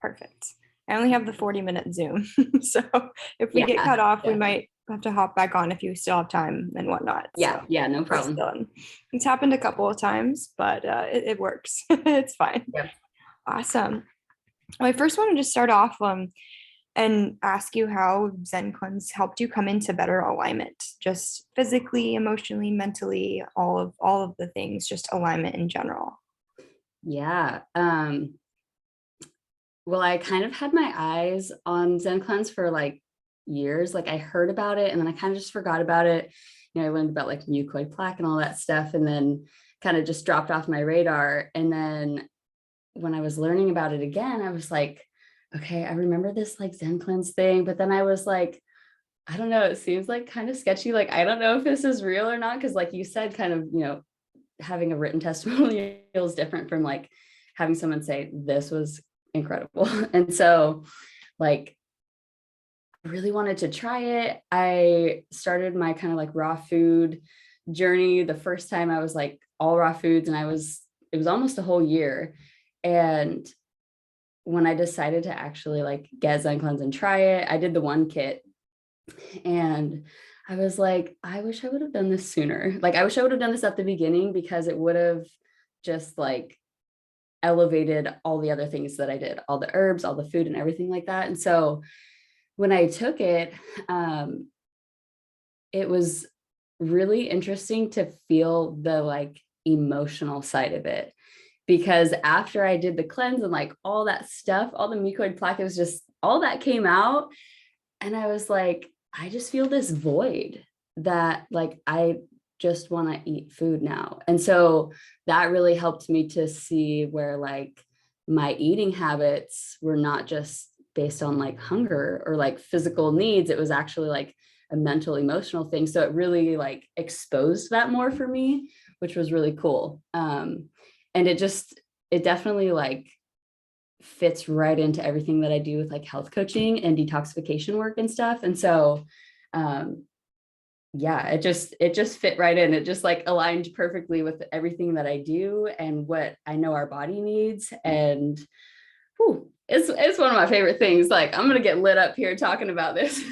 Perfect. I only have the 40-minute Zoom. So if we get cut Yeah. off, we Yeah. might have to hop back on if you still have time and whatnot. Yeah. So Yeah. No we're problem. still in. It's happened a couple of times, but it works. It's fine. Yep. Awesome. Well, I first wanted to start off and ask you how ZenCleanz helped you come into better alignment, just physically, emotionally, mentally, all of the things, just alignment in general. Yeah. Well, I kind of had my eyes on ZenCleanz for like years. Like I heard about it and then I kind of just forgot about it. I learned about like mucoid plaque and all that stuff, and then kind of just dropped off my radar. And then when I was learning about it again, I was like, okay, I remember this like ZenCleanz thing, but then I was like, I don't know, it seems like kind of sketchy. Like, I don't know if this is real or not. Cause like you said, kind of, having a written testimonial is different from like having someone say this was incredible. And so like, I really wanted to try it. I started my kind of like raw food journey. The first time I was like all raw foods, and it was almost a whole year. And when I decided to actually like get ZenCleanz and try it, I did the 1 kit, and I was like, I wish I would have done this sooner. Like, I wish I would have done this at the beginning, because it would have just like elevated all the other things that I did, all the herbs, all the food and everything like that. And so when I took it, it was really interesting to feel the like emotional side of it, because after I did the cleanse and like all that stuff, all the mucoid plaque, it was just all that came out. And I was like, I just feel this void that like, I just want to eat food now. And so that really helped me to see where like my eating habits were not just based on like hunger or like physical needs. It was actually like a mental, emotional thing. So it really like exposed that more for me, which was really cool. And it definitely like fits right into everything that I do with like health coaching and detoxification work and stuff. And so, yeah, it just fit right in. It just like aligned perfectly with everything that I do and what I know our body needs. And whew, it's one of my favorite things. Like, I'm going to get lit up here talking about this.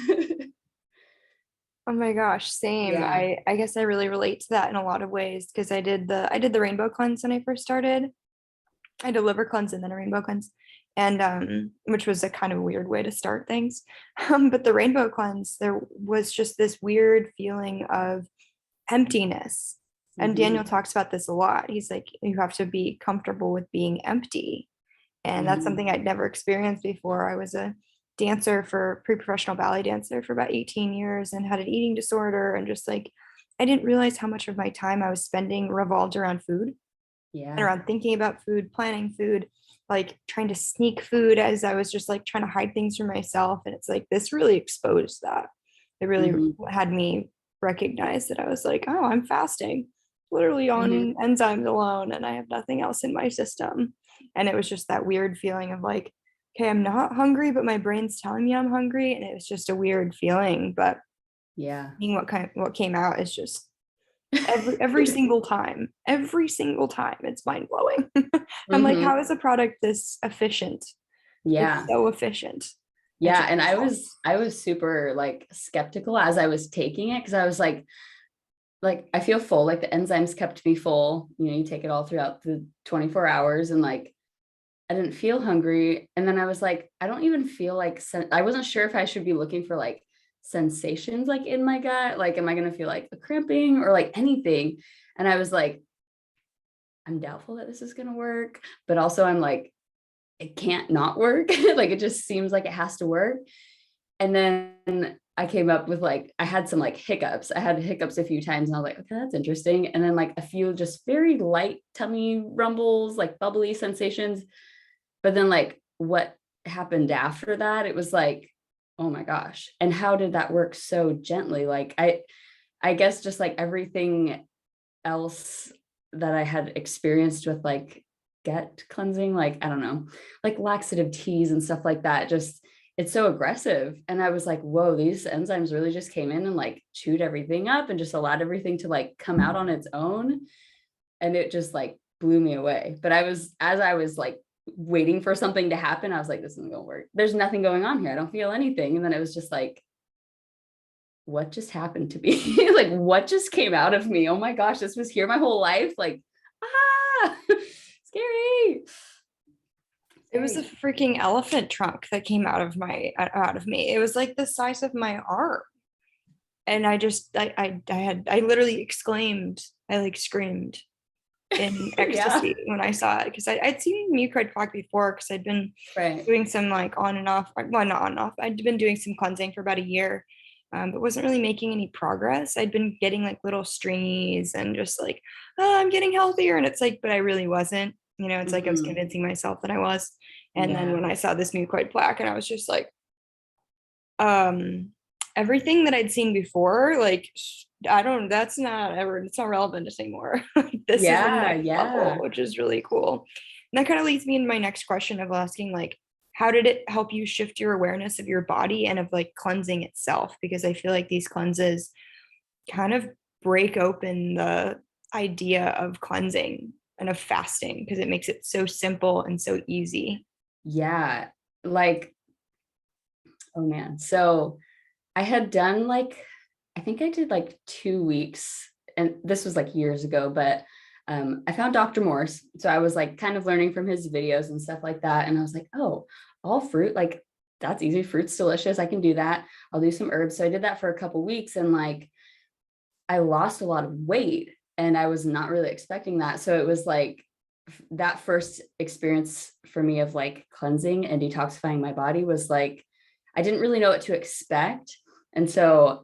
Oh my gosh, same. Yeah. I guess I really relate to that in a lot of ways because I did the rainbow cleanse when I first started. I did a liver cleanse and then a rainbow cleanse, and which was a kind of weird way to start things. But the rainbow cleanse, there was just this weird feeling of emptiness. And Mm-hmm. Daniel talks about this a lot. He's like, you have to be comfortable with being empty. And that's Mm-hmm. something I'd never experienced before. I was a dancer for pre-professional ballet dancer for about 18 years and had an eating disorder, and just like I didn't realize how much of my time I was spending revolved around food and Yeah. around thinking about food, planning food, like trying to sneak food as I was just like trying to hide things from myself. And it's like this really exposed that. It really Mm-hmm. had me recognize that I was like, oh, I'm fasting literally Mm-hmm. on enzymes alone and I have nothing else in my system. And it was just that weird feeling of like, okay, I'm not hungry, but my brain's telling me I'm hungry. And it was just a weird feeling. But Yeah. seeing what came out is just every single time it's mind blowing. I'm like, Mm-hmm. how is a product this efficient? It's Yeah. so efficient. It Yeah. just And I helps. was, I was super like skeptical as I was taking it, because I was like, I feel full, like the enzymes kept me full. You take it all throughout the 24 hours, and like, I didn't feel hungry. And then I was like, I don't even feel like, I wasn't sure if I should be looking for like sensations like in my gut. Like, am I going to feel like a cramping or like anything? And I was like, I'm doubtful that this is going to work, but also I'm like, it can't not work. Like, it just seems like it has to work. And then I came up with like, I had some like hiccups. I had hiccups a few times, and I was like, okay, that's interesting. And then like a few just very light tummy rumbles, like bubbly sensations. But then like what happened after that, it was like, oh my gosh. And how did that work so gently? Like, I guess just like everything else that I had experienced with like gut cleansing, like, I don't know, like laxative teas and stuff like that, just, it's so aggressive. And I was like, whoa, these enzymes really just came in and like chewed everything up and just allowed everything to like come out on its own. And it just like blew me away. But as I was like waiting for something to happen. I was like, this isn't gonna work. There's nothing going on here. I don't feel anything. And then it was just like, what just happened to me? Like, what just came out of me? Oh my gosh, this was here my whole life. Like, ah, scary. It was a freaking elephant trunk that came out of me. It was like the size of my arm. And I literally exclaimed, I like screamed in Yeah. ecstasy when I saw it, because I'd seen mucoid plaque before, because I'd been Right. doing some like on and off, well, not on and off. I'd been doing some cleansing for about a year, but wasn't really making any progress. I'd been getting like little stringies and just like, oh, I'm getting healthier. And it's like, but I really wasn't. It's like I was Mhm. convincing myself that I was. And then Yeah. when I saw this mucoid plaque, and I was just like, um, everything that I'd seen before, like that's not ever, it's not relevant anymore. This is the Yeah. next level, Yeah. which is really cool. And that kind of leads me into my next question of asking, like, how did it help you shift your awareness of your body and of like cleansing itself? Because I feel like these cleanses kind of break open the idea of cleansing and of fasting, because it makes it so simple and so easy. Yeah. Like, oh man. So I had done like, I think I did like 2 weeks, and this was like years ago, but I found Dr. Morse. So I was like kind of learning from his videos and stuff like that. And I was like, oh, all fruit, like that's easy. Fruit's delicious. I can do that. I'll do some herbs. So I did that for a couple weeks, and like I lost a lot of weight, and I was not really expecting that. So it was like that first experience for me of like cleansing and detoxifying my body was like, I didn't really know what to expect. And so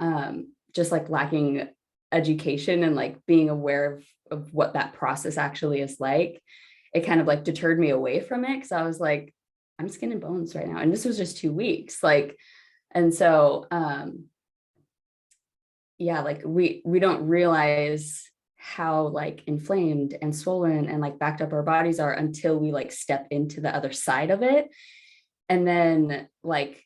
just like lacking education and like being aware of what that process actually is like, it kind of like deterred me away from it. Cause I was like, I'm skin and bones right now. And this was just 2 weeks. Like, and so yeah, like we don't realize how like inflamed and swollen and like backed up our bodies are until we like step into the other side of it. And then like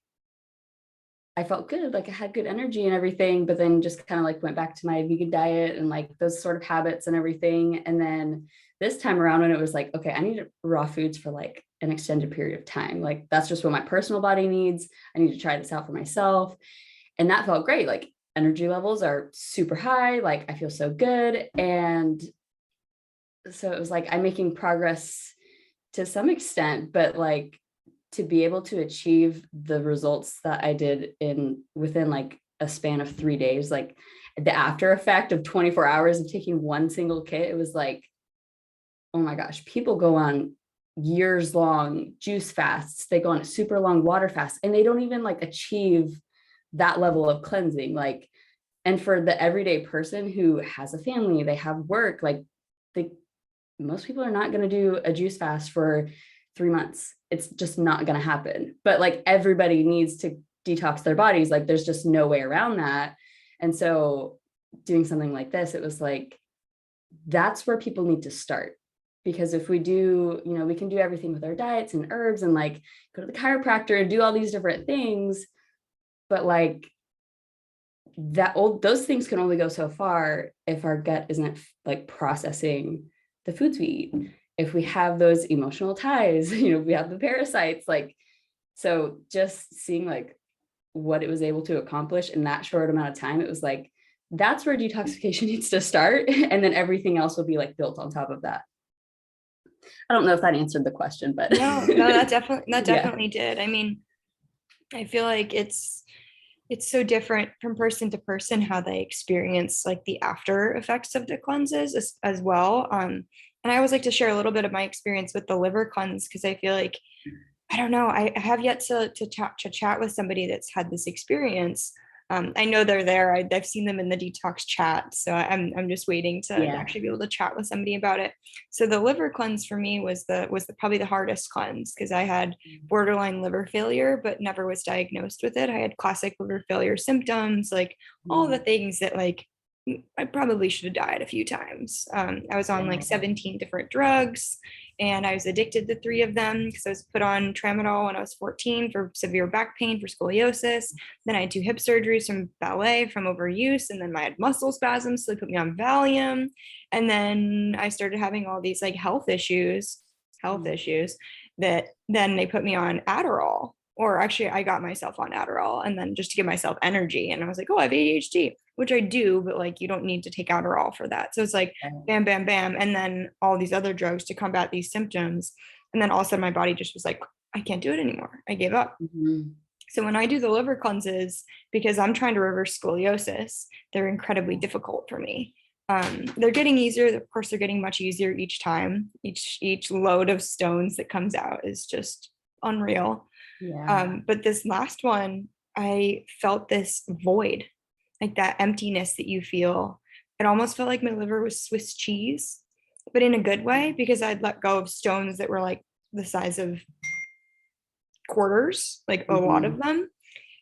I felt good, like I had good energy and everything, but then just kind of like went back to my vegan diet and like those sort of habits and everything. And then this time around, when it was like, okay, I need raw foods for like an extended period of time. Like that's just what my personal body needs. I need to try this out for myself. And that felt great. Like energy levels are super high. Like I feel so good. And so it was like I'm making progress to some extent, but like to be able to achieve the results that I did in within like a span of 3 days, like the after effect of 24 hours of taking one single kit, it was like, oh my gosh, people go on years long juice fasts, they go on a super long water fast, and they don't even like achieve that level of cleansing. Like, and for the everyday person who has a family, they have work, like most people are not going to do a juice fast for 3 months. It's just not going to happen. But like everybody needs to detox their bodies. Like there's just no way around that. And so doing something like this, it was like, that's where people need to start. Because if we do, we can do everything with our diets and herbs and like go to the chiropractor and do all these different things. But like those things can only go so far if our gut isn't like processing the foods we eat. If we have those emotional ties, we have the parasites, like, so just seeing like what it was able to accomplish in that short amount of time, it was like, that's where detoxification needs to start. And then everything else will be like built on top of that. I don't know if that answered the question, but No, that yeah. definitely did. I mean, I feel like it's so different from person to person how they experience like the after effects of the cleanses as well. And I always like to share a little bit of my experience with the liver cleanse, because I feel like, I don't know, I have yet to chat with somebody that's had this experience. I know they're there. I've seen them in the detox chat, so I'm just waiting to Yeah. actually be able to chat with somebody about it. So the liver cleanse for me was probably the hardest cleanse, because I had borderline liver failure, but never was diagnosed with it. I had classic liver failure symptoms, like all the things that like I probably should have died a few times. I was on like 17 different drugs, and I was addicted to 3 of them, because I was put on tramadol when I was 14 for severe back pain for scoliosis. Then I had 2 hip surgeries from ballet from overuse, and then I had muscle spasms, so they put me on Valium. And then I started having all these like health issues. that then they put me on Adderall. Or actually, I got myself on Adderall and then just to give myself energy. And I was like, oh, I have ADHD, which I do, but like you don't need to take Adderall for that. So it's like bam, bam, bam. And then all these other drugs to combat these symptoms. And then all of a sudden my body just was like, I can't do it anymore. I gave up. Mm-hmm. So when I do the liver cleanses, because I'm trying to reverse scoliosis, they're incredibly difficult for me. They're getting easier. Of course, they're getting much easier each time. Each load of stones that comes out is just unreal. Yeah. But this last one, I felt this void, like that emptiness that you feel. It almost felt like my liver was Swiss cheese, but in a good way, because I'd let go of stones that were like the size of quarters, like a lot Mm-hmm. of them.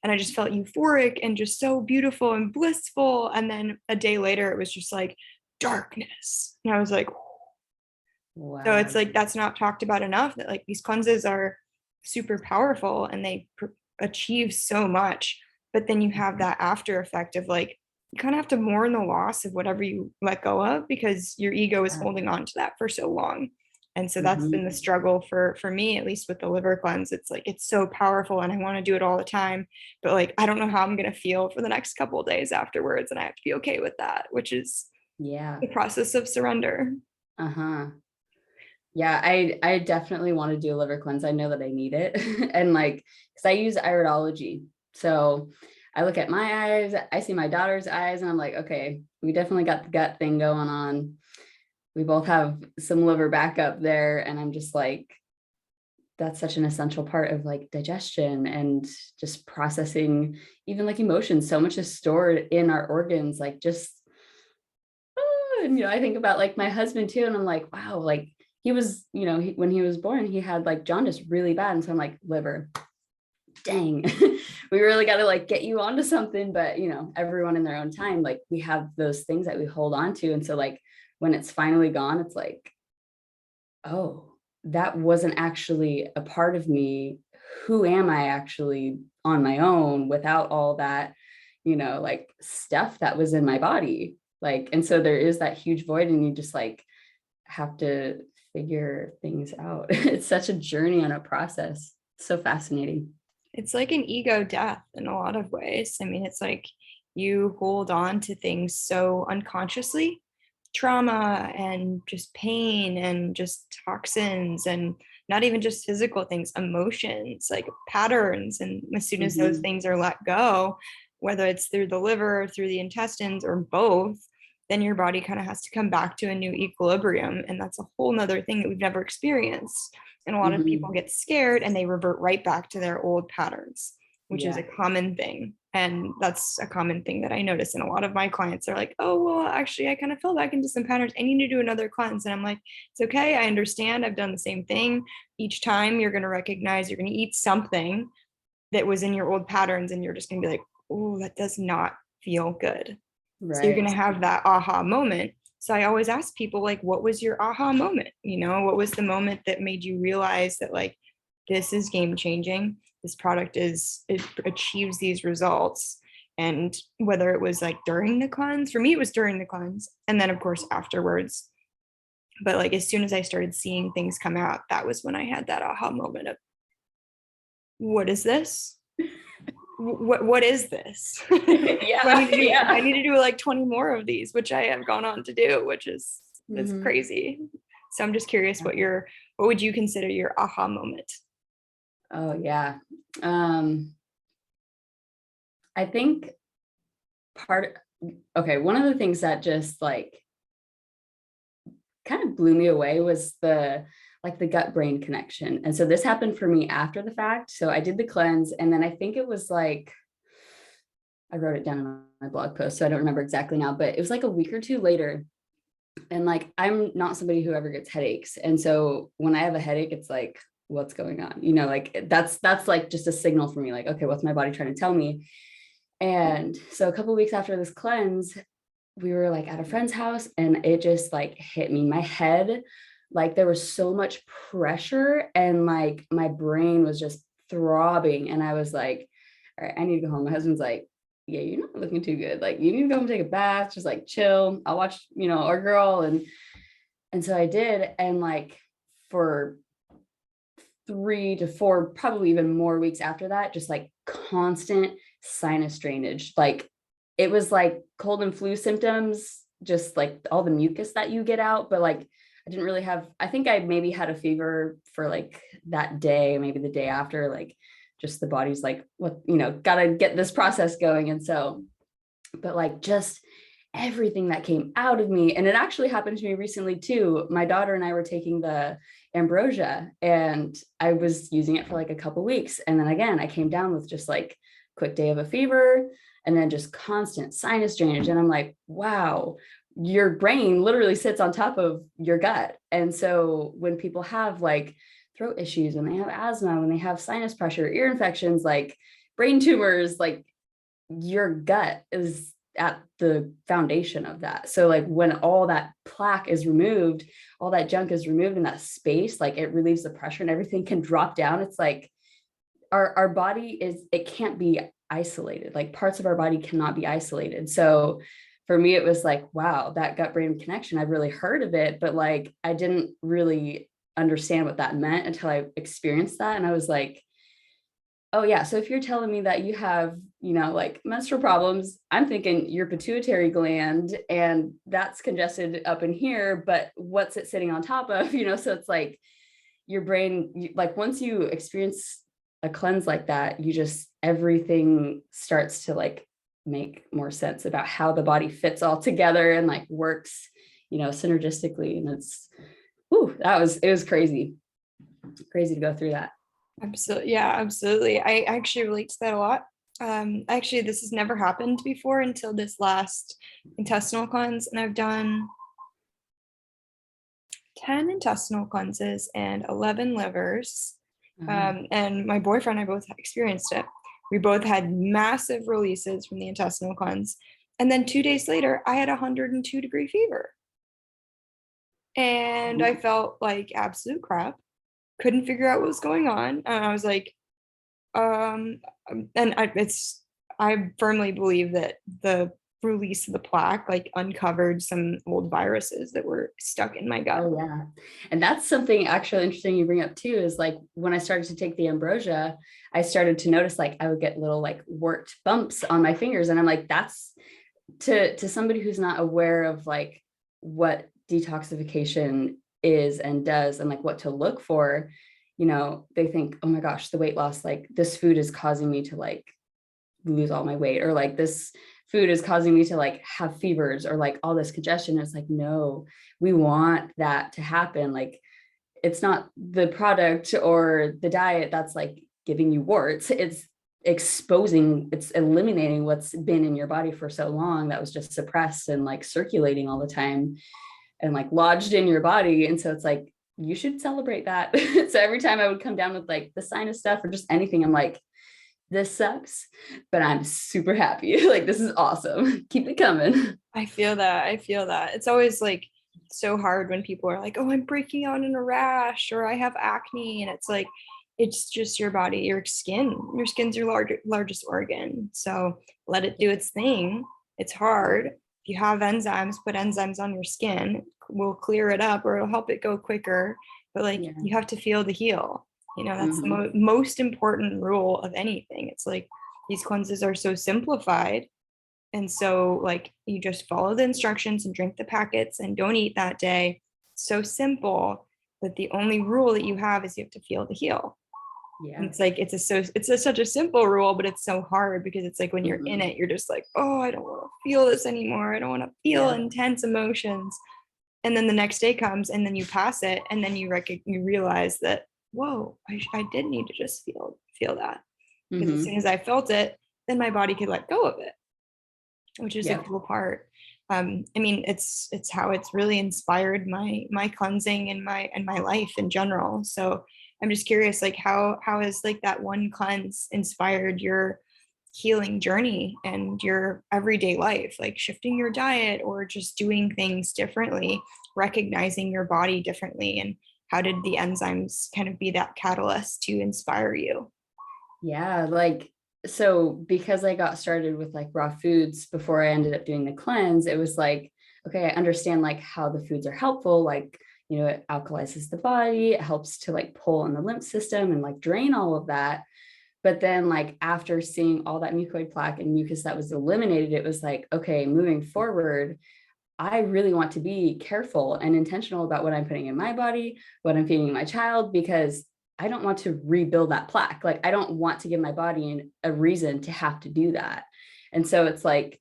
And I just felt euphoric and just so beautiful and blissful. And then a day later, it was just like darkness. And I was like, so it's Wow. like that's not talked about enough, that like these cleanses are super powerful and they achieve so much. But then you have that after effect of like, you kind of have to mourn the loss of whatever you let go of because your ego is holding on to that for so long. And so that's been the Mm-hmm. struggle for me, at least with the liver cleanse. It's like it's so powerful and I want to do it all the time, but like I don't know how I'm going to feel for the next couple of days afterwards, and I have to be okay with that, which is Yeah. the process of surrender. Uh-huh. Yeah, I definitely want to do a liver cleanse. I know that I need it. And like, because I use iridology. So I look at my eyes, I see my daughter's eyes, and I'm like, okay, we definitely got the gut thing going on. We both have some liver backup there. And I'm just like, that's such an essential part of like digestion and just processing, even like emotions. So much is stored in our organs, like just and I think about like my husband too, and I'm like, wow, like he was, when he was born, he had like jaundice really bad, and so I'm like, liver, dang, we really got to like get you onto something. But everyone in their own time, like we have those things that we hold on to, and so like when it's finally gone, it's like, oh, that wasn't actually a part of me. Who am I actually on my own without all that, like stuff that was in my body? Like, and so there is that huge void, and you just like have to figure things out. It's such a journey and a process. So fascinating. It's like an ego death in a lot of ways. I mean, it's like you hold on to things so unconsciously, trauma and just pain and just toxins, and not even just physical things, emotions, like patterns. And as soon as those Mm-hmm. things are let go, whether it's through the liver, through the intestines, or both, then your body kind of has to come back to a new equilibrium. And that's a whole nother thing that we've never experienced. And a lot of Mm-hmm. people get scared and they revert right back to their old patterns, which is a Yeah. common thing. And that's a common thing that I notice in a lot of my clients. Are like, oh, well, actually, I kind of fell back into some patterns. I need to do another cleanse. And I'm like, it's okay. I understand. I've done the same thing. Each time you're going to recognize you're going to eat something that was in your old patterns, and you're just going to be like, oh, that does not feel good. So you're going Right. to have that aha moment. So I always ask people, like, what was your aha moment? What was the moment that made you realize that, like, this is game changing? This product it achieves these results. And whether it was like during the cleanse, for me, it was during the cleanse. And then, of course, afterwards. But like, as soon as I started seeing things come out, that was when I had that aha moment of, what is this? What is this? Yeah. I Yeah. need to do like 20 more of these, which I have gone on to do, which is Mm-hmm. crazy. So I'm just curious what would you consider your aha moment? Oh yeah. I think part okay, one of the things that just like kind of blew me away was the gut brain connection. And so this happened for me after the fact. So I did the cleanse, and then I think it was like, I wrote it down in my blog post, so I don't remember exactly now, but it was like a week or two later. And like, I'm not somebody who ever gets headaches. And so when I have a headache, it's like, what's going on? Like that's like just a signal for me, like, okay, what's my body trying to tell me? And so a couple of weeks after this cleanse, we were like at a friend's house, and it just like hit me. My head, like there was so much pressure, and like my brain was just throbbing. And I was like, all right, I need to go home. My husband's like, yeah, you're not looking too good. Like you need to go home, take a bath, just like chill. I'll watch, our girl. And so I did. And like for 3 to 4, probably even more weeks after that, just like constant sinus drainage. Like it was like cold and flu symptoms, just like all the mucus that you get out. But like I didn't really have, I think I maybe had a fever for like that day, maybe the day after, like just the body's like, what, gotta get this process going. And so, but like just everything that came out of me. And it actually happened to me recently too. My daughter and I were taking the ambrosia and I was using it for like a couple weeks. And then again, I came down with just like quick day of a fever and then just constant sinus drainage. And I'm like, wow, your brain literally sits on top of your gut. And so when people have like throat issues, when they have asthma, when they have sinus pressure, ear infections, like brain tumors, like your gut is at the foundation of that. So like when all that plaque is removed, all that junk is removed in that space, like it relieves the pressure and everything can drop down. It's like our body it can't be isolated. Like parts of our body cannot be isolated. So for me, it was like, wow, that gut brain connection, I've really heard of it, but like I didn't really understand what that meant until I experienced that. And I was like, oh yeah, so if you're telling me that you have, like menstrual problems, I'm thinking your pituitary gland and that's congested up in here, but what's it sitting on top of, so it's like your brain, like once you experience a cleanse like that, everything starts to like make more sense about how the body fits all together and like works, synergistically. And it was crazy to go through that. Absolutely. Yeah, absolutely. I actually relate to that a lot. Actually, this has never happened before until this last intestinal cleanse. And I've done 10 intestinal cleanses and 11 livers. And my boyfriend and I both experienced it. We both had massive releases from the intestinal cleanse. And then 2 days later, I had 102-degree fever. And I felt like absolute crap. Couldn't figure out what was going on. And I was like, I firmly believe that the release of the plaque like uncovered some old viruses that were stuck in my gut. Oh yeah. And that's something actually interesting you bring up too, is like when I started to take the ambrosia, I started to notice like I would get little like wart bumps on my fingers. And I'm like, that's to somebody who's not aware of like what detoxification is and does and like what to look for, they think, oh my gosh, the weight loss, like this food is causing me to like lose all my weight, or like this food is causing me to like have fevers or like all this congestion. It's like, no, we want that to happen. Like it's not the product or the diet that's like giving you warts. It's it's eliminating what's been in your body for so long that was just suppressed and like circulating all the time and like lodged in your body. And so it's like, you should celebrate that. So every time I would come down with like the sinus stuff or just anything, I'm like, this sucks, but I'm super happy. Like, this is awesome. Keep it coming. I feel that. It's always like so hard when people are like, oh, I'm breaking out in a rash or I have acne. And it's like, it's just your body, your skin. Your skin's your largest organ. So let it do its thing. It's hard. If you have enzymes, put enzymes on your skin, will clear it up or it'll help it go quicker. But like you have to feel the heal. That's the most important rule of anything. It's like these cleanses are so simplified. And so like you just follow the instructions and drink the packets and don't eat that day. So simple, but the only rule that you have is you have to feel the heal. Yeah. And it's like such a simple rule, but it's so hard because it's like when you're in it, you're just like, oh, I don't want to feel this anymore. I don't want to feel intense emotions. And then the next day comes and then you pass it and then you realize that, whoa, I did need to just feel that. Because as soon as I felt it, then my body could let go of it, which is a cool part. I mean, it's how it's really inspired my cleansing and my life in general. So I'm just curious, like how has like that one cleanse inspired your healing journey and your everyday life, like shifting your diet or just doing things differently, recognizing your body differently, and how did the enzymes kind of be that catalyst to inspire you? Yeah, like, so because I got started with like raw foods before I ended up doing the cleanse, it was like, okay, I understand like how the foods are helpful, like, you know, it alkalizes the body, it helps to like pull on the lymph system and like drain all of that. But then like after seeing all that mucoid plaque and mucus that was eliminated, it was like, okay, moving forward, I really want to be careful and intentional about what I'm putting in my body, what I'm feeding my child, because I don't want to rebuild that plaque. Like, I don't want to give my body a reason to have to do that. And so it's like,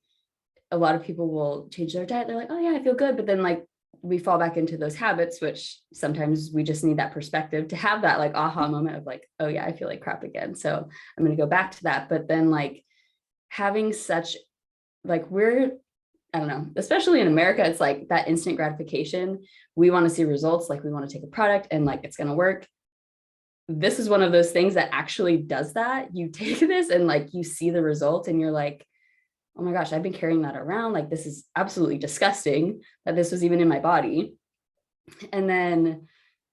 a lot of people will change their diet. They're like, oh yeah, I feel good. But then like we fall back into those habits, which sometimes we just need that perspective to have that like aha moment of like, oh yeah, I feel like crap again. So I'm going to go back to that. But then like having such like I don't know, especially in America, it's like that instant gratification. We want to see results. Like we want to take a product and like, it's going to work. This is one of those things that actually does that. You take this and like, you see the results and you're like, oh my gosh, I've been carrying that around. Like, this is absolutely disgusting that this was even in my body. And then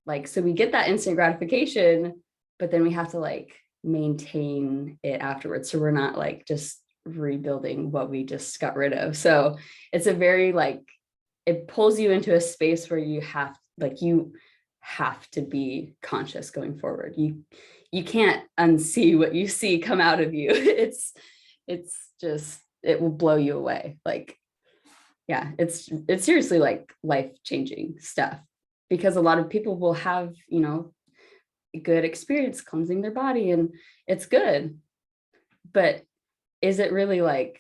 like, so we get that instant gratification, but then we have to like maintain it afterwards. So we're not like just rebuilding what we just got rid of. So it's a very like, it pulls you into a space where you have to be conscious going forward. You can't unsee what you see come out of you. It's just, it will blow you away. Like, yeah, it's seriously like life-changing stuff, because a lot of people will have, you know, a good experience cleansing their body and it's good, but is it really like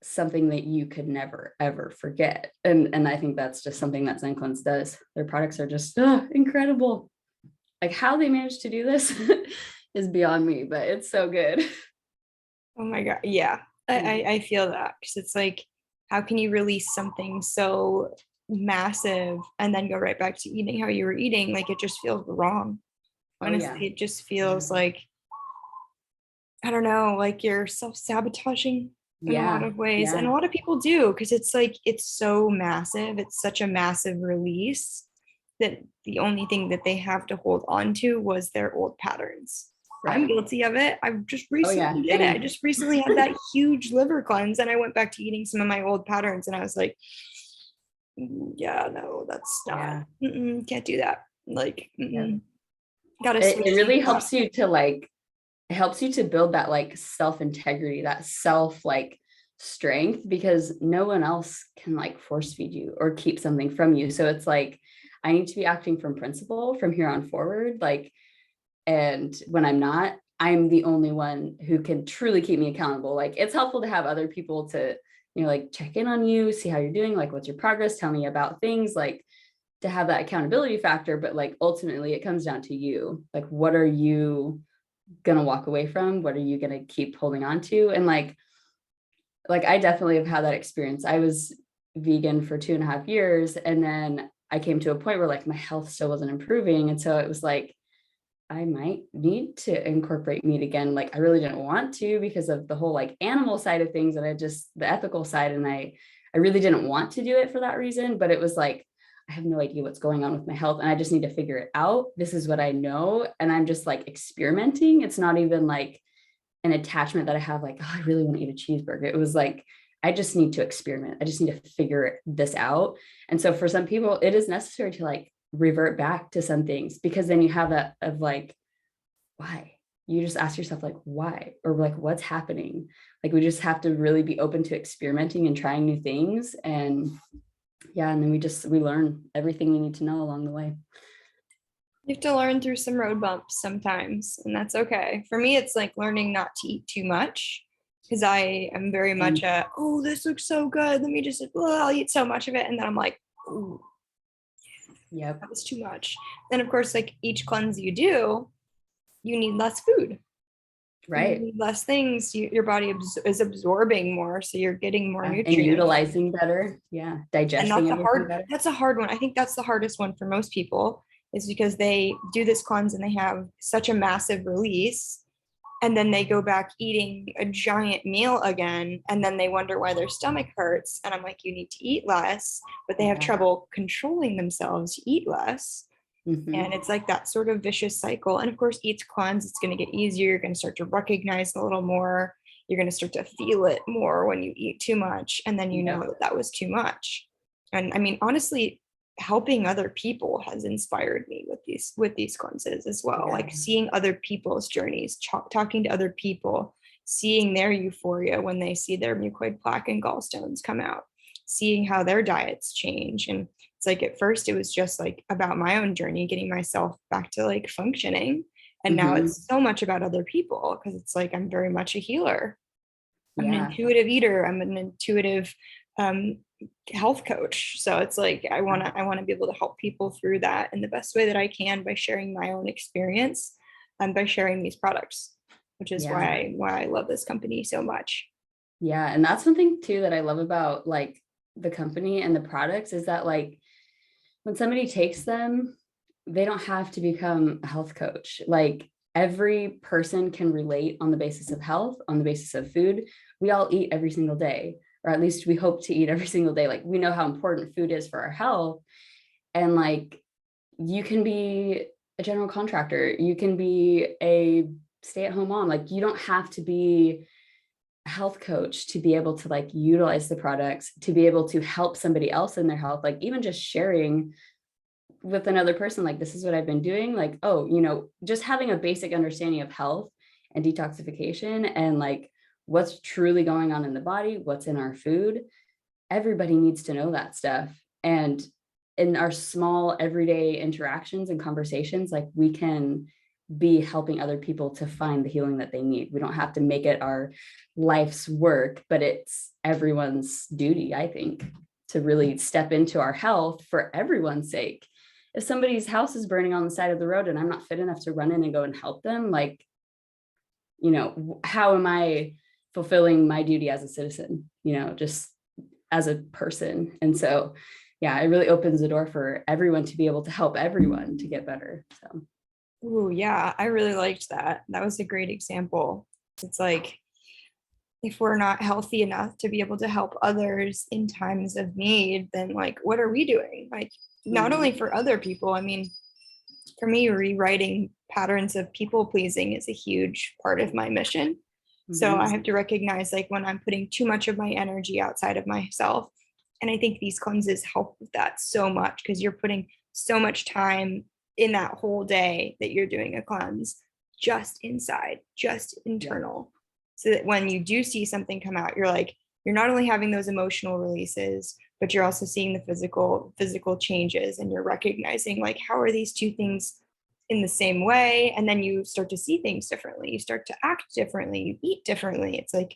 something that you could never ever forget? And I think that's just something that ZenCleanz does. Their products are just incredible. Like how they managed to do this is beyond me, but it's so good. Oh my God. Yeah. I feel that, because it's like, how can you release something so massive and then go right back to eating how you were eating? Like, it just feels wrong. Honestly, it just feels like, I don't know, like you're self-sabotaging in a lot of ways. And a lot of people do, because it's like, it's so massive. It's such a massive release that the only thing that they have to hold on to was their old patterns. Right. I'm guilty of it. I've just recently did it. I just recently had that huge liver cleanse and I went back to eating some of my old patterns and I was like, yeah, no, that's not, can't do that. Like, gotta switch. It really helps you to like, it helps you to build that like self-integrity, that self like strength, because no one else can like force feed you or keep something from you. So it's like, I need to be acting from principle from here on forward. Like, and when I'm not, I'm the only one who can truly keep me accountable. Like, it's helpful to have other people to, you know, like check in on you, see how you're doing, like what's your progress, tell me about things, like to have that accountability factor. But like ultimately it comes down to you. Like, what are you gonna walk away from? What are you gonna keep holding on to? And like I definitely have had that experience. I was vegan for 2.5 years, and then I came to a point where like my health still wasn't improving. And so it was like, I might need to incorporate meat again. Like, I really didn't want to because of the whole like animal side of things, and the ethical side. And I really didn't want to do it for that reason, but it was like, I have no idea what's going on with my health and I just need to figure it out. This is what I know. And I'm just like experimenting. It's not even like an attachment that I have like, oh, I really want to eat a cheeseburger. It was like, I just need to experiment. I just need to figure this out. And so for some people, it is necessary to like revert back to some things, because then you have that of like, why? You just ask yourself like, why? Or like, what's happening? Like, we just have to really be open to experimenting and trying new things. And yeah, and then we learn everything we need to know along the way. You have to learn through some road bumps sometimes, and that's okay. For me, it's like learning not to eat too much, because I am very much oh, this looks so good, let me just, I'll eat so much of it, and then I'm like, ooh, yep, that was too much. Then of course, like each cleanse you do, you need less food, right? You need less things. Your body is absorbing more, so you're getting more nutrients and utilizing better. Digesting. And that's a hard one. I think that's the hardest one for most people, is because they do this cleanse and they have such a massive release, and then they go back eating a giant meal again, and then they wonder why their stomach hurts. And I'm like, you need to eat less, but they have trouble controlling themselves to eat less. And it's like that sort of vicious cycle. And of course, each cleanse, it's going to get easier. You're going to start to recognize a little more. You're going to start to feel it more when you eat too much, and then you know that was too much. And I mean, honestly, helping other people has inspired me with these cleanses as well. Yeah. Like seeing other people's journeys, talking to other people, seeing their euphoria when they see their mucoid plaque and gallstones come out, seeing how their diets change. And it's like at first it was just like about my own journey, getting myself back to like functioning. And now it's so much about other people, because it's like I'm very much a healer. I'm an intuitive eater. I'm an intuitive health coach. So it's like I want to be able to help people through that in the best way that I can, by sharing my own experience and by sharing these products, which is why I love this company so much. Yeah. And that's one thing too that I love about like the company and the products, is that like when somebody takes them, they don't have to become a health coach. Like every person can relate on the basis of health, on the basis of food. We all eat every single day, or at least we hope to eat every single day. Like we know how important food is for our health. And like, you can be a general contractor, you can be a stay-at-home mom. Like you don't have to be a health coach to be able to like utilize the products, to be able to help somebody else in their health. Like even just sharing with another person, like, this is what I've been doing. Like, oh, you know, just having a basic understanding of health and detoxification and like what's truly going on in the body, what's in our food. Everybody needs to know that stuff. And in our small everyday interactions and conversations, like we can be helping other people to find the healing that they need. We don't have to make it our life's work, but it's everyone's duty, I think, to really step into our health for everyone's sake. If somebody's house is burning on the side of the road and I'm not fit enough to run in and go and help them, like, you know, how am I fulfilling my duty as a citizen, you know, just as a person? And so, yeah, it really opens the door for everyone to be able to help everyone to get better. So. Oh, yeah, I really liked that. That was a great example. It's like, if we're not healthy enough to be able to help others in times of need, then like, what are we doing? Like, not only for other people, I mean, for me, rewriting patterns of people pleasing is a huge part of my mission. So I have to recognize like when I'm putting too much of my energy outside of myself. And I think these cleanses help with that so much, because you're putting so much time in that whole day that you're doing a cleanse just inside, just internal. So that when you do see something come out, you're like, you're not only having those emotional releases, but you're also seeing the physical changes, and you're recognizing like, how are these two things in the same way? And then you start to see things differently. You start to act differently. You eat differently. It's like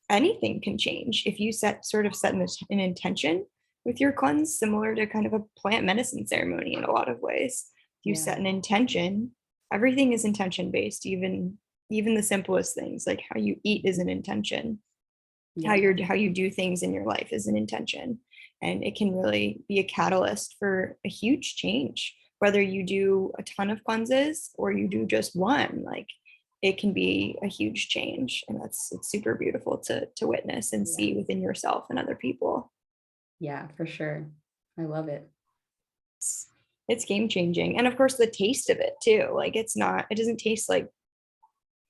anything can change if you set an intention with your cleanse, similar to kind of a plant medicine ceremony in a lot of ways. You set an intention. Everything is intention based, even the simplest things, like how you eat is an intention. How you do things in your life is an intention. And it can really be a catalyst for a huge change, whether you do a ton of cleanses or you do just one. Like, it can be a huge change, and it's super beautiful to witness and see within yourself and other people. Yeah, for sure. I love it. It's game changing. And of course the taste of it too. Like, it doesn't taste like.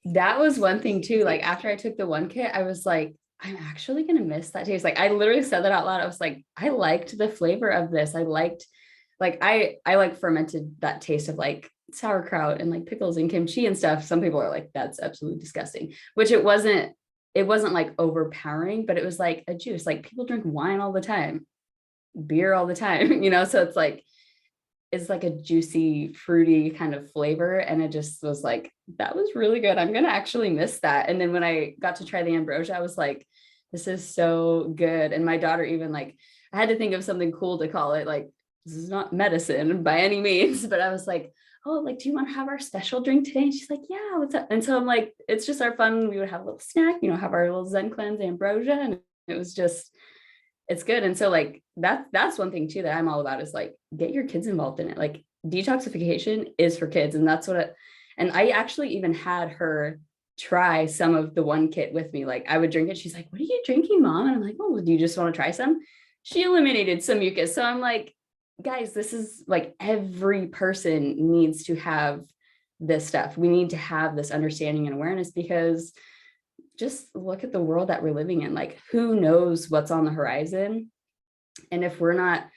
That was one thing too. Like after I took the one kit, I was like, I'm actually going to miss that taste. Like I literally said that out loud. I was like, I liked the flavor of this. I liked, like, I like fermented that taste of like sauerkraut and like pickles and kimchi and stuff. Some people are like, that's absolutely disgusting, which it wasn't like overpowering, but it was like a juice. Like people drink wine all the time, beer all the time, you know? So it's like a juicy, fruity kind of flavor. And it just was like, that was really good. I'm going to actually miss that. And then when I got to try the ambrosia, I was like, this is so good. And my daughter even like, I had to think of something cool to call it. Like, this is not medicine by any means, but I was like, oh, like, do you want to have our special drink today? And she's like, yeah, what's up? And so I'm like, it's just our fun. We would have a little snack, you know, have our little ZenCleanz ambrosia. And it was just, it's good. And so like, that's one thing too, that I'm all about, is like, get your kids involved in it. Like detoxification is for kids. And that's and I actually even had her try some of the one kit with me. Like I would drink it. She's like, what are you drinking, Mom? And I'm like, oh, do you just want to try some? She eliminated some mucus. So I'm like, guys, this is like, every person needs to have this stuff. We need to have this understanding and awareness, because just look at the world that we're living in. Like, who knows what's on the horizon? And if we're not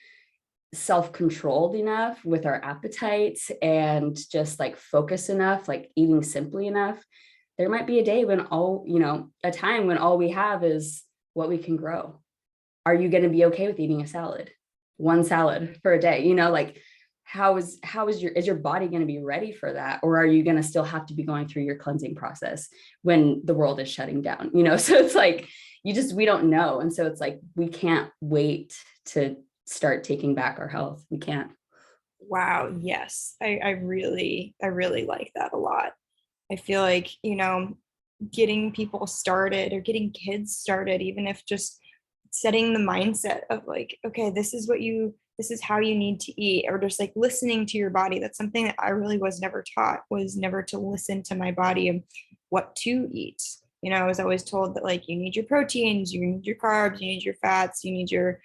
self-controlled enough with our appetites and just like focus enough, like eating simply enough, there might be a day when a time when all we have is what we can grow. Are you going to be okay with eating a salad, one salad for a day? Like is your body going to be ready for that? Or are you going to still have to be going through your cleansing process when the world is shutting down? So it's like, we don't know. And so it's like, we can't wait to start taking back our health. We can't. Wow. Yes. I really like that a lot. I feel like, getting people started or getting kids started, even if just setting the mindset of like, okay, this is how you need to eat, or just like listening to your body. That's something that I really was never taught, was never to listen to my body and what to eat. I was always told that like you need your proteins, you need your carbs, you need your fats, you need your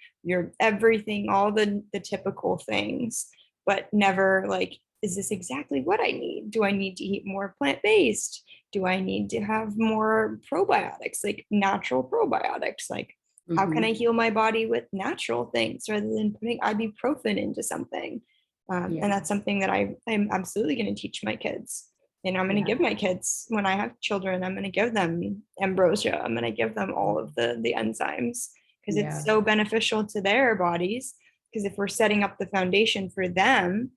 everything, all the typical things, but never like, is this exactly what I need? Do I need to eat more plant-based? Do I need to have more probiotics, like natural probiotics? Like, how can I heal my body with natural things rather than putting ibuprofen into something? And that's something that I'm absolutely going to teach my kids. I'm going to give my kids, when I have children, I'm going to give them ambrosia. I'm going to give them all of the enzymes, because it's so beneficial to their bodies. Because if we're setting up the foundation for them,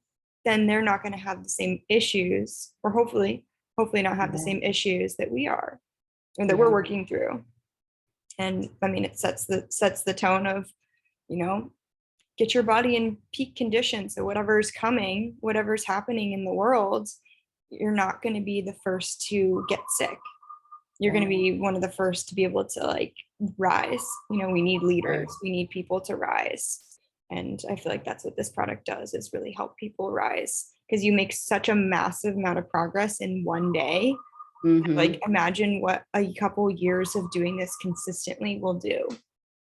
then they're not going to have the same issues, or hopefully not have the same issues that we are, or that we're working through. And I mean, it sets the tone of, get your body in peak condition. So whatever's coming, whatever's happening in the world, you're not going to be the first to get sick. You're going to be one of the first to be able to like rise. We need leaders. We need people to rise. And I feel like that's what this product does, is really help people rise, because you make such a massive amount of progress in one day. Like, imagine what a couple years of doing this consistently will do.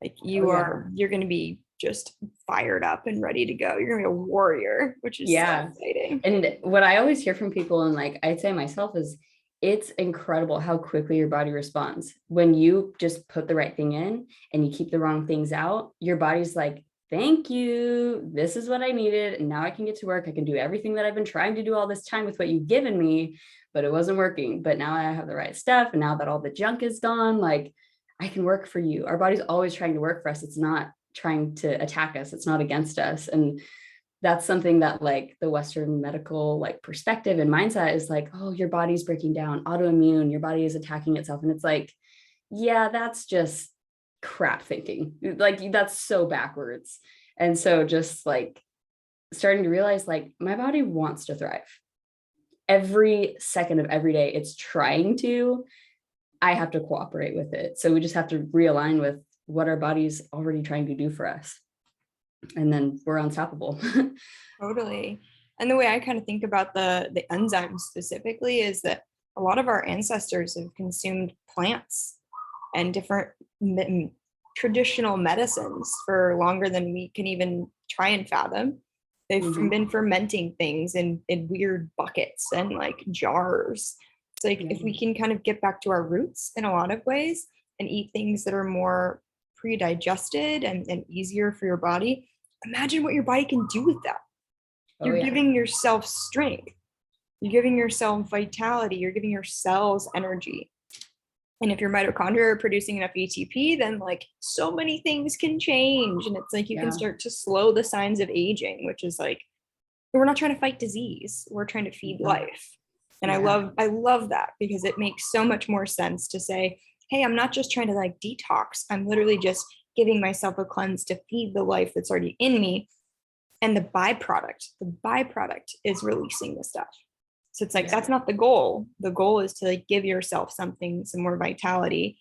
Like, you're going to be just fired up and ready to go. You're going to be a warrior, which is so exciting. And what I always hear from people, and like I'd say myself, is it's incredible how quickly your body responds. When you just put the right thing in and you keep the wrong things out, your body's like, thank you. This is what I needed. And now I can get to work. I can do everything that I've been trying to do all this time with what you've given me, but it wasn't working. But now I have the right stuff. And now that all the junk is gone, like, I can work for you. Our body's always trying to work for us. It's not trying to attack us. It's not against us. And that's something that like the Western medical like perspective and mindset is like, oh, your body's breaking down, autoimmune, your body is attacking itself. And it's like, yeah, that's just crap thinking. Like, that's so backwards. And so just like starting to realize like my body wants to thrive. Every second of every day it's trying to. I have to cooperate with it. So we just have to realign with what our body's already trying to do for us. And then we're unstoppable. Totally. And the way I kind of think about the enzymes specifically is that a lot of our ancestors have consumed plants and different traditional medicines for longer than we can even try and fathom. They've been fermenting things in weird buckets and like jars. It's like, if we can kind of get back to our roots in a lot of ways and eat things that are more pre-digested and easier for your body, imagine what your body can do with that. You're giving yourself strength. You're giving yourself vitality. You're giving your cells energy. And if your mitochondria are producing enough ATP, then like so many things can change. And it's like you can start to slow the signs of aging, which is like, we're not trying to fight disease. We're trying to feed life. And I love that, because it makes so much more sense to say, hey, I'm not just trying to like detox. I'm literally just giving myself a cleanse to feed the life that's already in me. And the byproduct is releasing the stuff. So it's like, that's not the goal. The goal is to like give yourself something, some more vitality,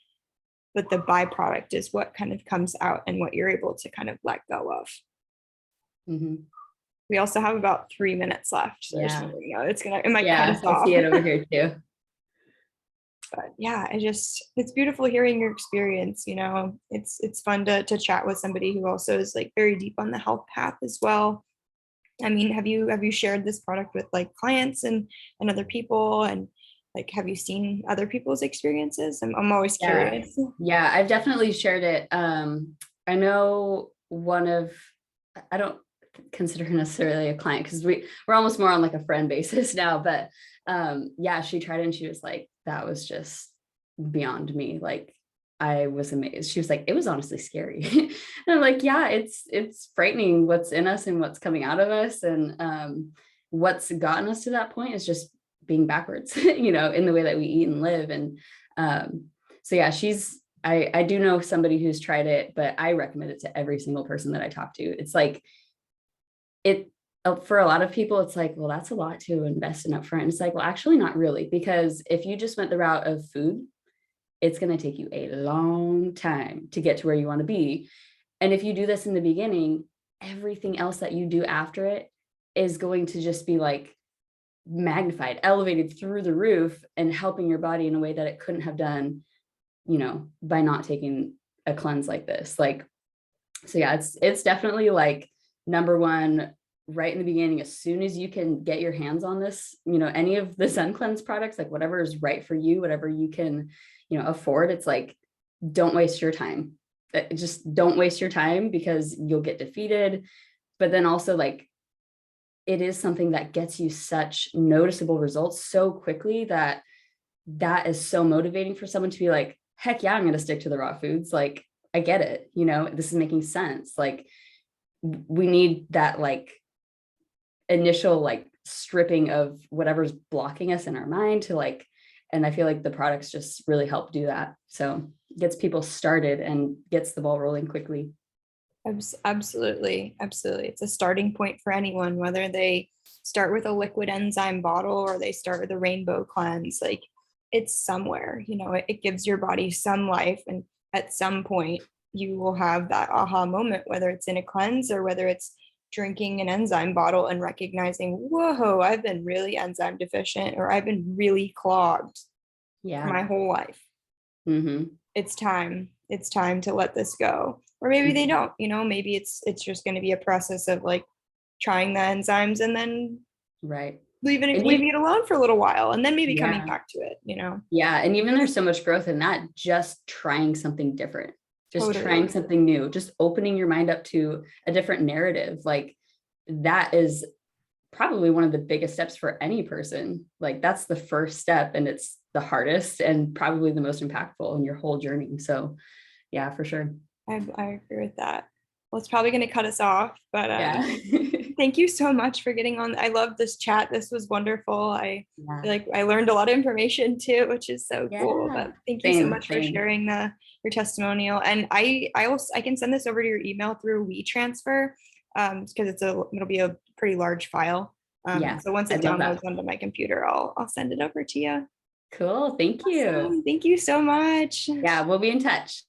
but the byproduct is what kind of comes out and what you're able to kind of let go of. We also have about 3 minutes left. So it might cut us off. I see it over here too. But yeah, it's beautiful hearing your experience. It's fun to chat with somebody who also is like very deep on the health path as well. I mean, have you shared this product with like clients and other people, and like, have you seen other people's experiences? I'm always curious. Yeah, I've definitely shared it. I know I don't consider her necessarily a client because we're almost more on like a friend basis now. But yeah, she tried it and she was like, that was just beyond me. Like I was amazed. She was like, it was honestly scary. And I'm like, yeah, it's frightening what's in us and what's coming out of us. And what's gotten us to that point is just being backwards, you know, in the way that we eat and live. And so yeah, I do know somebody who's tried it, but I recommend it to every single person that I talk to. It's like for a lot of people, it's like, well, that's a lot to invest in upfront. And it's like, well, actually not really, because if you just went the route of food, it's going to take you a long time to get to where you want to be. And if you do this in the beginning, everything else that you do after it is going to just be like magnified, elevated through the roof, and helping your body in a way that it couldn't have done, you know, by not taking a cleanse like this. Like, so yeah, it's definitely like number one right in the beginning. As soon as you can get your hands on this, you know, any of the ZenCleanz products, like whatever is right for you, whatever you can, you know, afford, it's like, don't waste your time. Just don't waste your time, because you'll get defeated. But then also, like, it is something that gets you such noticeable results so quickly that is so motivating for someone to be like, heck yeah, I'm going to stick to the raw foods. Like, I get it. You know, this is making sense. Like, we need that like initial like stripping of whatever's blocking us in our mind to like, and I feel like the products just really help do that. So it gets people started and gets the ball rolling quickly. Absolutely. Absolutely. It's a starting point for anyone, whether they start with a liquid enzyme bottle or they start with a rainbow cleanse. Like, it's somewhere, you know, it gives your body some life. And at some point, you will have that aha moment, whether it's in a cleanse or whether it's drinking an enzyme bottle and recognizing, whoa, I've been really enzyme deficient, or I've been really clogged for my whole life. Mm-hmm. It's time to let this go. Or maybe they don't, you know, maybe it's just going to be a process of like trying the enzymes and then leaving it alone for a little while, and then maybe coming back to it, you know. Yeah. And even there's so much growth in that, just trying something different, just trying something new, just opening your mind up to a different narrative. Like, that is probably one of the biggest steps for any person. Like, that's the first step, and it's the hardest and probably the most impactful in your whole journey. So yeah, for sure. I agree with that. Well, it's probably going to cut us off, but thank you so much for getting on. I love this chat. This was wonderful. I feel like I learned a lot of information too, which is so cool. But thank you so much for sharing your testimonial. And I can send this over to your email through WeTransfer, because it'll be a pretty large file. So once it downloads onto my computer, I'll send it over to you. Cool. Thank you. Awesome. Thank you so much. Yeah, we'll be in touch.